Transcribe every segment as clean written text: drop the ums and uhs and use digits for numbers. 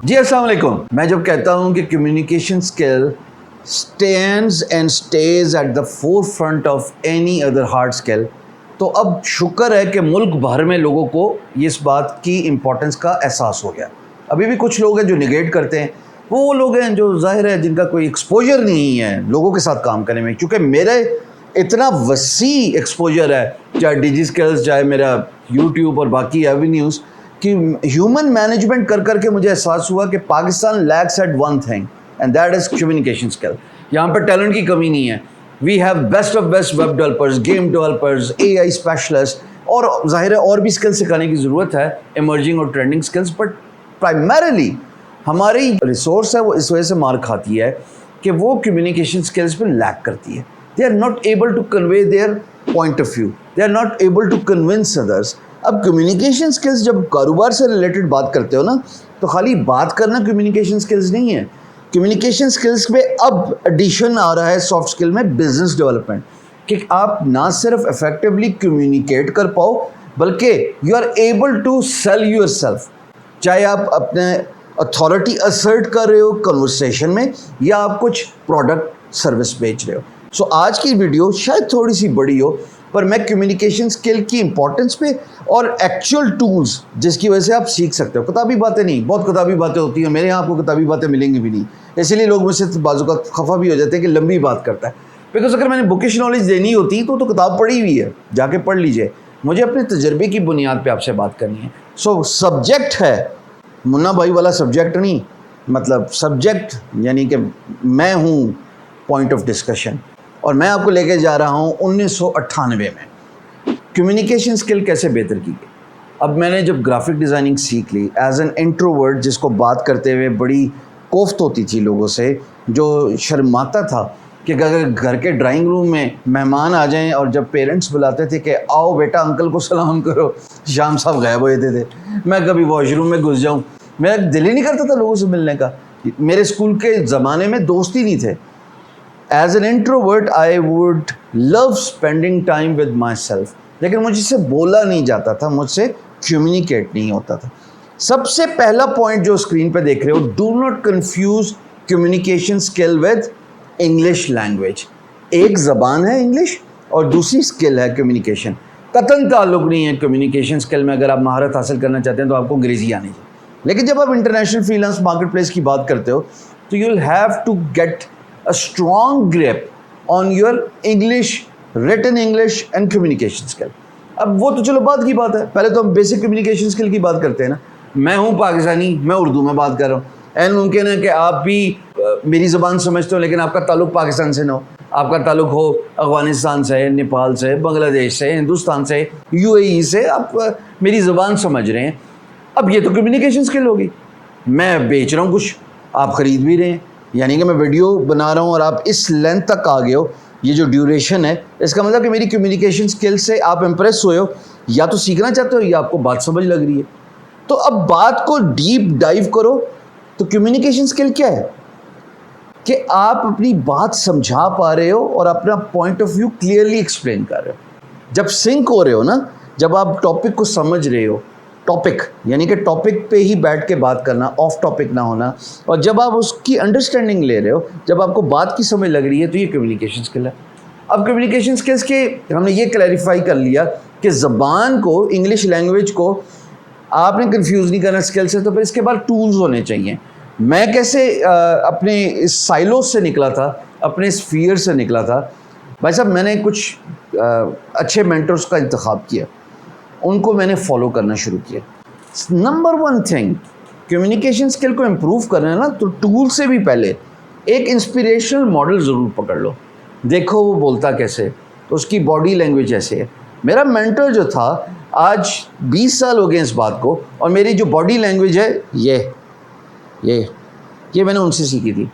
جی السلام علیکم. میں جب کہتا ہوں کہ communication skill stands and stays at the forefront of any other hard skill, تو اب شکر ہے کہ ملک بھر میں لوگوں کو اس بات کی امپورٹنس کا احساس ہو گیا. ابھی بھی کچھ لوگ ہیں جو نگیٹ کرتے ہیں. وہ لوگ ہیں جو ظاہر ہے جن کا کوئی ایکسپوجر نہیں ہے لوگوں کے ساتھ کام کرنے میں. چونکہ میرے اتنا وسیع ایکسپوجر ہے، چاہے ڈیجی اسکلز، چاہے میرا یوٹیوب اور باقی ایونیوز، کہ ہیومن مینجمنٹ کر کر کے مجھے احساس ہوا کہ Pakistan lacks at one thing and that is communication skill. یہاں پر ٹیلنٹ کی کمی نہیں ہے. We have best of best web developers, game developers, A I specialist, اور ظاہر ہے اور بھی اسکل سکھانے کی ضرورت ہے، ایمرجنگ اور ٹرینڈنگ اسکلس. بٹ پرائمریلی ہماری ریسورس ہے وہ اس وجہ سے مار کھاتی ہے کہ وہ کمیونیکیشن اسکلس پہ لیک کرتی ہے. They are not able to convey their point of view, they are not able to convince others. اب کمیونیکیشن سکلز جب کاروبار سے ریلیٹڈ بات کرتے ہو نا، تو خالی بات کرنا کمیونیکیشن سکلز نہیں ہے. کمیونیکیشن سکلز پہ اب ایڈیشن آ رہا ہے سافٹ سکل میں بزنس ڈیولپمنٹ، کہ آپ نہ صرف افیکٹولی کمیونیکیٹ کر پاؤ بلکہ you are able to sell yourself. چاہے آپ اپنے اتھارٹی اسرٹ کر رہے ہو کنورسیشن میں، یا آپ کچھ پروڈکٹ سروس بیچ رہے ہو. سو آج کی ویڈیو شاید تھوڑی سی بڑی ہو، پر میں کمیونیکیشن سکل کی امپورٹنس پہ اور ایکچوئل ٹولز جس کی وجہ سے آپ سیکھ سکتے ہو. کتابی باتیں نہیں، بہت کتابی باتیں ہوتی ہیں، میرے یہاں آپ کو کتابی باتیں ملیں گی بھی نہیں. اسی لیے لوگ مجھ سے بعض اوقات خفا بھی ہو جاتے ہیں کہ لمبی بات کرتا ہے. بیکاز اگر میں نے بکش نالج دینی ہوتی تو کتاب پڑھی ہوئی ہے، جا کے پڑھ لیجئے. مجھے اپنے تجربے کی بنیاد پہ آپ سے بات کرنی ہے. سو سبجیکٹ ہے منا بھائی والا سبجیکٹ نہیں، مطلب سبجیکٹ یعنی کہ میں ہوں پوائنٹ آف ڈسکشن، اور میں آپ کو لے کے جا رہا ہوں 1998 میں کمیونیکیشن سکل کیسے بہتر کی گئی. اب میں نے جب گرافک ڈیزائننگ سیکھ لی ایز این انٹروورٹ، جس کو بات کرتے ہوئے بڑی کوفت ہوتی تھی لوگوں سے، جو شرماتا تھا کہ اگر گھر کے ڈرائنگ روم میں مہمان آ جائیں اور جب پیرنٹس بلاتے تھے کہ آؤ بیٹا انکل کو سلام کرو، شام صاحب غائب ہو جاتے تھے. میں کبھی واش روم میں گھس جاؤں، میرا دل ہی نہیں کرتا تھا لوگوں سے ملنے کا. میرے اسکول کے زمانے میں دوست ہی نہیں تھے. As an introvert I would love spending time with myself, لیکن مجھ سے بولا نہیں جاتا تھا، مجھ سے کمیونیکیٹ نہیں ہوتا تھا. سب سے پہلا پوائنٹ جو اسکرین پہ دیکھ رہے ہو، do not confuse communication skill with English language. ایک زبان ہے انگلش اور دوسری اسکل ہے کمیونیکیشن. قطعاً تعلق نہیں ہے کمیونیکیشن اسکل میں. اگر آپ مہارت حاصل کرنا چاہتے ہیں تو آپ کو انگریزی آنی چاہیے. لیکن جب آپ international freelance marketplace کی بات کرتے ہو تو you will have to get a strong grip on your English, written English and communication skill. اب وہ تو چلو بات کی بات ہے، پہلے تو ہم بیسک کمیونیکیشن سکل کی بات کرتے ہیں نا. میں ہوں پاکستانی، میں اردو میں بات کر رہا ہوں. این ممکن ہے کہ آپ بھی میری زبان سمجھتے ہو لیکن آپ کا تعلق پاکستان سے نہ ہو، آپ کا تعلق ہو افغانستان سے، نیپال سے، بنگلہ دیش سے، ہندوستان سے، یو اے ای سے. آپ میری زبان سمجھ رہے ہیں. اب یہ تو کمیونیکیشن سکل ہوگی. میں بیچ رہا ہوں کچھ، آپ خرید بھی رہے ہیں، یعنی کہ میں ویڈیو بنا رہا ہوں اور آپ اس لینتھ تک آ گئے ہو، یہ جو ڈیوریشن ہے، اس کا مطلب کہ میری کمیونیکیشن سکل سے آپ امپریس ہوئے ہو، یا تو سیکھنا چاہتے ہو یا آپ کو بات سمجھ لگ رہی ہے. تو اب بات کو ڈیپ ڈائیو کرو تو کمیونیکیشن سکل کیا ہے؟ کہ آپ اپنی بات سمجھا پا رہے ہو اور اپنا point of view clearly explain کر رہے ہو. جب سنک ہو رہے ہو نا، جب آپ ٹاپک کو سمجھ رہے ہو، ٹاپک یعنی کہ ٹاپک پہ ہی بیٹھ کے بات کرنا، آف ٹاپک نہ ہونا، اور جب آپ اس کی انڈرسٹینڈنگ لے رہے ہو، جب آپ کو بات کی سمجھ لگ رہی ہے، تو یہ کمیونیکیشن سکل ہے. اب کمیونیکیشن سکلز کے ہم نے یہ کلیریفائی کر لیا کہ زبان کو، انگلش لینگویج کو آپ نے کنفیوز نہیں کرنا اسکل سے، تو پھر اس کے بعد ٹولز ہونے چاہیے. میں کیسے اپنے اس سائلوز سے نکلا تھا، اپنے اس فیئر سے نکلا تھا. بھائی صاحب میں نے کچھ اچھے مینٹرز کا انتخاب کیا، ان کو میں نے فالو کرنا شروع کیا. نمبر ون تھنگ، کمیونیکیشن سکل کو امپروو کرنا ہے نا، تو ٹول سے بھی پہلے ایک انسپریشنل ماڈل ضرور پکڑ لو. دیکھو وہ بولتا کیسے، تو اس کی باڈی لینگویج ایسے ہے. میرا مینٹر جو تھا، آج 20 سال ہو گئے اس بات کو، اور میری جو باڈی لینگویج ہے یہ میں نے ان سے سیکھی تھی.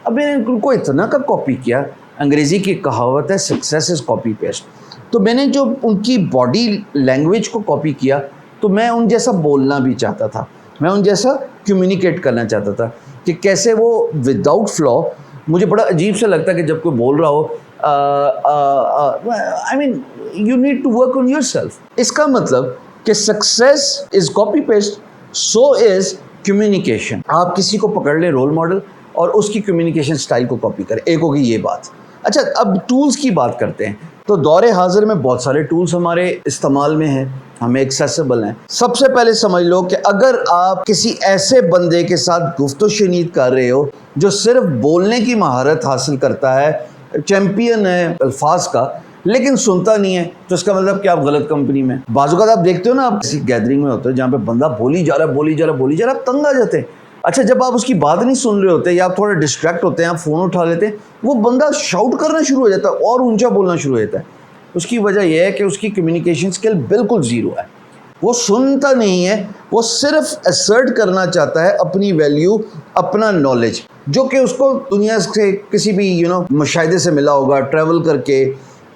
اب میں نے ان کو اتنا کا کاپی کیا. انگریزی کی کہاوت ہے سکسیس از کاپی پیسٹ. تو میں نے جو ان کی باڈی لینگویج کو کاپی کیا، تو میں ان جیسا بولنا بھی چاہتا تھا، میں ان جیسا کمیونیکیٹ کرنا چاہتا تھا. کہ کیسے وہ وداؤٹ فلا، مجھے بڑا عجیب سے لگتا ہے کہ جب کوئی بول رہا ہو I mean you need to work on yourself. اس کا مطلب کہ success is copy paste, so is communication. آپ کسی کو پکڑ لیں رول ماڈل اور اس کی کمیونیکیشن سٹائل کو کاپی کریں. ایک ہوگی یہ بات. اچھا اب ٹولز کی بات کرتے ہیں. تو دور حاضر میں بہت سارے ٹولز ہمارے استعمال میں ہیں, ہمیں ایکسیسیبل ہیں. سب سے پہلے سمجھ لو کہ اگر آپ کسی ایسے بندے کے ساتھ گفت و شنید کر رہے ہو جو صرف بولنے کی مہارت حاصل کرتا ہے, چیمپئن ہے الفاظ کا, لیکن سنتا نہیں ہے, تو اس کا مطلب کہ آپ غلط کمپنی میں. بعض اوقات آپ دیکھتے ہو نا, آپ کسی گیدرنگ میں ہوتے ہیں جہاں پہ بندہ بولی جا رہا آپ تنگ آ جاتے ہیں. اچھا جب آپ اس کی بات نہیں سن رہے ہوتے یا آپ تھوڑا ڈسٹریکٹ ہوتے ہیں, آپ فون اٹھا لیتے ہیں, وہ بندہ شاؤٹ کرنا شروع ہو جاتا ہے اور اونچا بولنا شروع ہو جاتا ہے. اس کی وجہ یہ ہے کہ اس کی کمیونیکیشن سکل بالکل زیرو ہے. وہ سنتا نہیں ہے, وہ صرف اسرٹ کرنا چاہتا ہے اپنی ویلیو, اپنا نالج, جو کہ اس کو دنیا سے کسی بھی مشاہدے سے ملا ہوگا, ٹریول کر کے,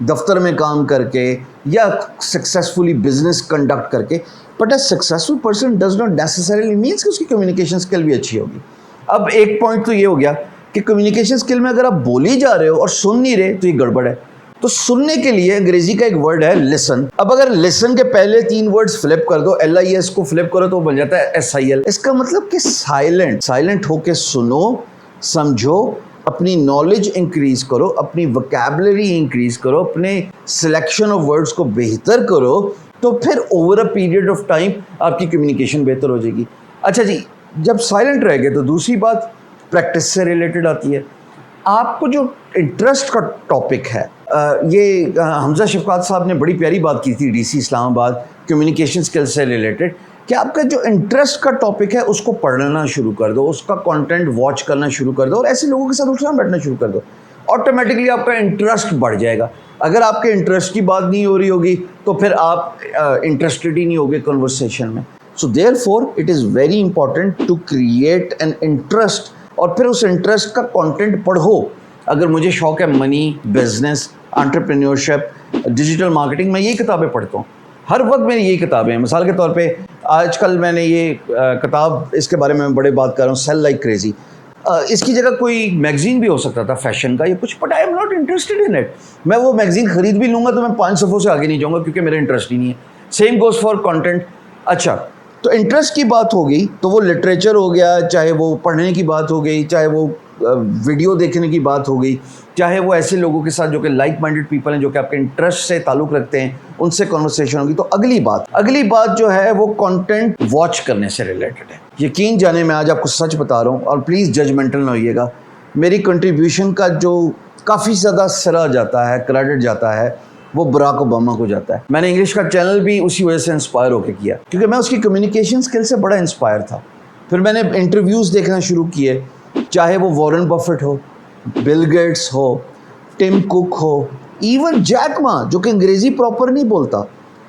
دفتر میں کام کر کے, یا سکسیزفلی بزنس کنڈکٹ کر کے. But a successful person does not necessarily means کہ اس کی کمیونیکیشن اسکل بھی اچھی ہوگی. اب ایک پوائنٹ تو یہ ہو گیا کہ کمیونیکیشن اسکل میں اگر آپ بولی جا رہے ہو اور سن نہیں رہے تو یہ گڑبڑ ہے. تو سننے کے لیے انگریزی کا ایک ورڈ ہے لسن. اب اگر لسن کے پہلے 3 ورڈز فلپ کر دو, LIS کو فلپ کرو تو وہ بن جاتا ہے SIL. اس کا مطلب کہ سائلنٹ ہو کے سنو, سمجھو, اپنی نالج انکریز کرو, اپنی وکیبلری انکریز کرو, اپنے سلیکشن آف ورڈز کو بہتر کرو, تو پھر over a period of time آپ کی کمیونیکیشن بہتر ہو جائے گی. اچھا جی, جب سائلنٹ رہ گئے تو دوسری بات پریکٹس سے ریلیٹڈ آتی ہے. آپ کو جو انٹرسٹ کا ٹاپک ہے, یہ حمزہ شفقات صاحب نے بڑی پیاری بات کی تھی DC اسلام آباد کمیونیکیشن اسکل سے ریلیٹڈ, کہ آپ کا جو انٹرسٹ کا ٹاپک ہے اس کو پڑھنا شروع کر دو, اس کا کانٹینٹ واچ کرنا شروع کر دو, اور ایسے لوگوں کے ساتھ اٹھنا بیٹھنا شروع کر دو. آٹومیٹکلی آپ کا انٹرسٹ بڑھ جائے گا. اگر آپ کے انٹرسٹ کی بات نہیں ہو رہی ہوگی تو پھر آپ انٹرسٹڈ ہی نہیں ہوگے کنورسیشن میں. So therefore it is very important to create an interest, اور پھر اس انٹرسٹ کا کانٹینٹ پڑھو. اگر مجھے شوق ہے منی, بزنس, انٹرپرینیورشپ, ڈیجیٹل مارکیٹنگ, میں یہی کتابیں پڑھتا ہوں. ہر وقت میری یہی کتابیں ہیں. مثال کے طور پہ آج کل میں نے یہ کتاب, اس کے بارے میں بڑے بات کر رہا ہوں, سیل لائک کریزی. اس کی جگہ کوئی میگزین بھی ہو سکتا تھا فیشن کا یا کچھ, but I am not interested in it. میں وہ میگزین خرید بھی لوں گا تو میں 5 صفحوں سے آگے نہیں جاؤں گا کیونکہ میرا انٹرسٹ ہی نہیں ہے. Same goes for content. اچھا تو انٹرسٹ کی بات ہوگی تو وہ لٹریچر ہو گیا, چاہے وہ پڑھنے کی بات ہو گئی, چاہے وہ ویڈیو دیکھنے کی بات ہو گئی, چاہے وہ ایسے لوگوں کے ساتھ جو کہ لائک مائنڈڈ پیپل ہیں, جو کہ آپ کے انٹرسٹ سے تعلق رکھتے ہیں, ان سے کنورسیشن ہوگی. تو اگلی بات جو ہے وہ کانٹینٹ واچ کرنے سے ریلیٹڈ ہے. یقین جانے میں آج آپ کو سچ بتا رہا ہوں, اور پلیز ججمنٹل نہ ہوئیے گا, میری کنٹریبیوشن کا جو کافی زیادہ سرا جاتا ہے, کریڈٹ جاتا ہے, وہ براک اوباما کو جاتا ہے. میں نے انگلش کا چینل بھی اسی وجہ سے انسپائر ہو کے کیا, کیونکہ میں اس کی کمیونیکیشن سکل سے بڑا انسپائر تھا. پھر میں نے انٹرویوز دیکھنا شروع کیے, چاہے وہ وارن بفٹ ہو, بل گیٹس ہو, ٹم کوک ہو, ایون جیک ما, جو کہ انگریزی پراپر نہیں بولتا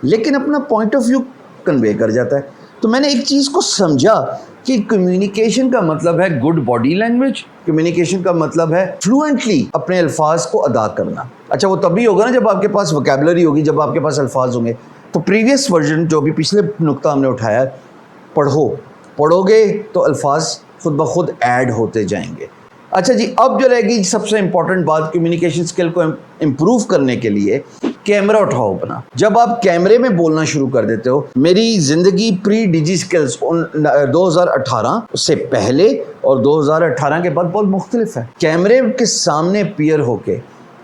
لیکن اپنا پوائنٹ آف ویو کنوے کر جاتا ہے. تو میں نے ایک چیز کو سمجھا کہ کمیونیکیشن کا مطلب ہے گڈ باڈی لینگویج, کمیونیکیشن کا مطلب ہے فلوئنٹلی اپنے الفاظ کو ادا کرنا. اچھا وہ تبھی ہوگا نا جب آپ کے پاس وکیبلری ہوگی, جب آپ کے پاس الفاظ ہوں گے. تو پریویس ورژن جو بھی پچھلے نقطہ ہم نے اٹھایا, پڑھو گے تو الفاظ خود بخود ایڈ ہوتے جائیں گے. اچھا جی, اب جو رہے گی سب سے امپورٹنٹ بات کمیونیکیشن سکل کو امپروو کرنے کے لیے, کیمرہ اٹھاؤ اپنا. جب آپ کیمرے میں بولنا شروع کر دیتے ہو, میری زندگی پری ڈیجی سکلز 2018 سے پہلے اور 2018 کے بعد بہت مختلف ہے. کیمرے کے سامنے پیئر ہو کے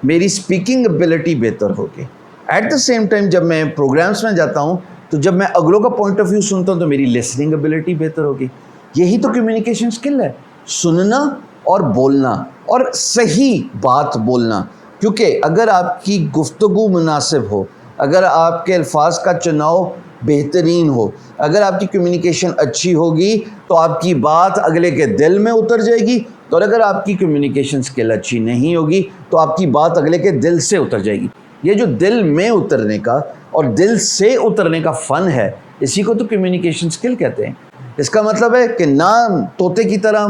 میری سپیکنگ ابیلٹی بہتر ہوگی. ایٹ دا سیم ٹائم جب میں پروگرامس میں جاتا ہوں تو جب میں اگلوں کا پوائنٹ آف ویو سنتا ہوں تو میری لسننگ ابیلٹی بہتر ہوگی. یہی تو کمیونیکیشن سکل ہے, سننا اور بولنا, اور صحیح بات بولنا. کیونکہ اگر آپ کی گفتگو مناسب ہو, اگر آپ کے الفاظ کا چناؤ بہترین ہو, اگر آپ کی کمیونیکیشن اچھی ہوگی تو آپ کی بات اگلے کے دل میں اتر جائے گی, اور اگر آپ کی کمیونیکیشن سکل اچھی نہیں ہوگی تو آپ کی بات اگلے کے دل سے اتر جائے گی. یہ جو دل میں اترنے کا اور دل سے اترنے کا فن ہے, اسی کو تو کمیونیکیشن سکل کہتے ہیں. اس کا مطلب ہے کہ نہ طوطے کی طرح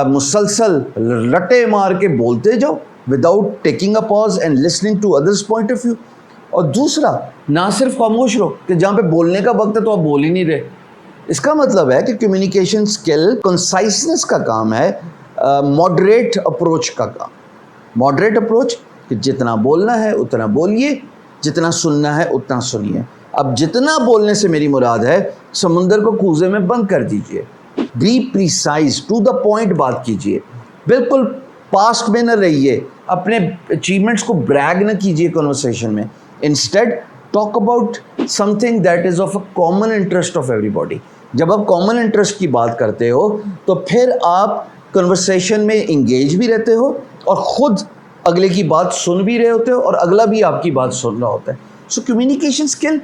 مسلسل رٹے مار کے بولتے جاؤ without taking a pause and listening to others point of view, اور دوسرا نہ صرف خاموش رہو کہ جہاں پہ بولنے کا وقت ہے تو آپ بول ہی نہیں رہے. اس کا مطلب ہے کہ کمیونیکیشن سکل کنسائسنس کا کام ہے, ماڈریٹ اپروچ کا کام. ماڈریٹ اپروچ کہ جتنا بولنا ہے اتنا بولیے, جتنا سننا ہے اتنا سنیے. اب جتنا بولنے سے میری مراد ہے سمندر کو کوزے میں بند کر دیجئے, be precise, to the point بات کیجیے, بالکل پاسٹ میں نہ رہیے, اپنے اچیومنٹس کو بریگ نہ کیجیے کنورسیشن میں, instead talk about some thing that is of a common interest of every body. جب آپ کامن انٹرسٹ کی بات کرتے ہو تو پھر آپ کنورسیشن میں انگیج بھی رہتے ہو اور خود اگلے کی بات سن بھی رہے ہوتے ہو اور اگلا بھی آپ کی بات سن رہا ہوتا ہے. سو کمیونیکیشن اسکل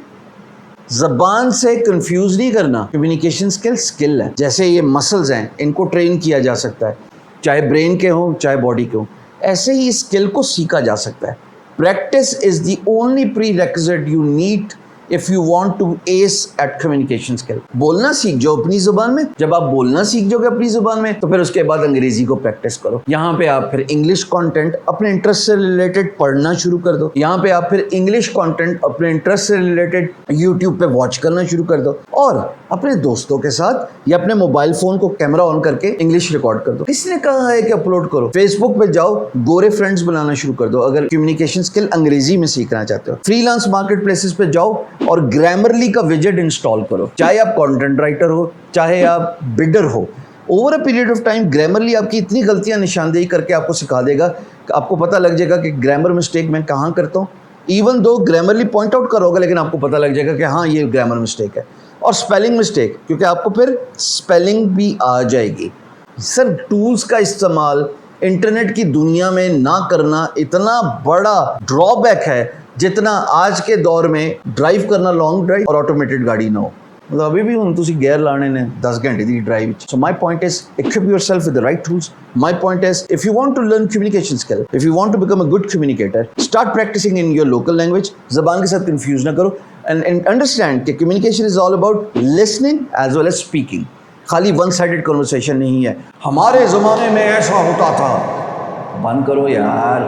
زبان سے کنفیوز نہیں کرنا. کمیونیکیشن اسکل ہے, جیسے یہ مسلز ہیں, ان کو ٹرین کیا جا سکتا ہے, چاہے برین کے ہوں چاہے باڈی کے ہوں. ایسے ہی اسکل کو سیکھا جا سکتا ہے. Practice is the only prerequisite you need if you want to ace at communication skill. بولنا سیکھ جاؤ اپنی زبان میں. جب آپ بولنا سیکھ جاؤ گے اپنی زبان میں تو پھر اس کے بعد انگریزی کو پریکٹس کرو. یہاں پہ آپ پھر انگلش کانٹینٹ اپنے انٹرسٹ سے ریلیٹڈ پڑھنا شروع کر دو. یہاں پہ آپ پھر انگلش کانٹینٹ اپنے انٹرسٹ سے ریلیٹڈ یوٹیوب پہ واچ کرنا شروع کر دو, اور اپنے دوستوں کے ساتھ یا اپنے موبائل فون کو کیمرہ آن کر کے انگلش ریکارڈ کر دو. کس نے کہا ہے کہ اپلوڈ کرو؟ فیس بک پہ جاؤ, گورے فرینڈز بنانا شروع کر دو اگر کمیونیکیشن اسکل انگریزی میں سیکھنا چاہتے ہو. فری لانس مارکیٹ پلیسز پہ جاؤ اور گرامرلی کا ویجٹ انسٹال کرو. چاہے آپ کانٹینٹ رائٹر ہو چاہے آپ بڈر ہو, over a period of time Grammarly آپ کی اتنی غلطیاں نشاندہی کر کے آپ کو سکھا دے گا کہ آپ کو پتہ لگ جائے گا کہ گرامر مسٹیک میں کہاں کرتا ہوں. ایون دو گرامرلی پوائنٹ آؤٹ کرو گا لیکن آپ کو پتہ لگ جائے گا کہ ہاں یہ گرامر مسٹیک ہے. اور اسپیلنگ مسٹیک, کیونکہ آپ کو پھر اسپیلنگ بھی آ جائے گی. سر ٹولز کا استعمال انٹرنیٹ کی دنیا میں نہ کرنا اتنا بڑا ڈرا بیک ہے جتنا آج کے دور میں ڈرائیو کرنا لانگ ڈرائیو اور آٹومیٹڈ گاڑی نہ ہو. مطلب ابھی بھی ہوں تسی گیئر لانے نے 10 گھنٹے دی drive. So my point is equip yourself with the right tools. My point is, if you want to learn communication skill, if you want to become a good communicator, start practicing in your local language. زبان کے ساتھ confuse نہ کرو, and understand کہ communication is all about listening as well as speaking. خالی one sided conversation نہیں ہے. ہمارے زمانے میں ایسا ہوتا تھا, بند کرو یار.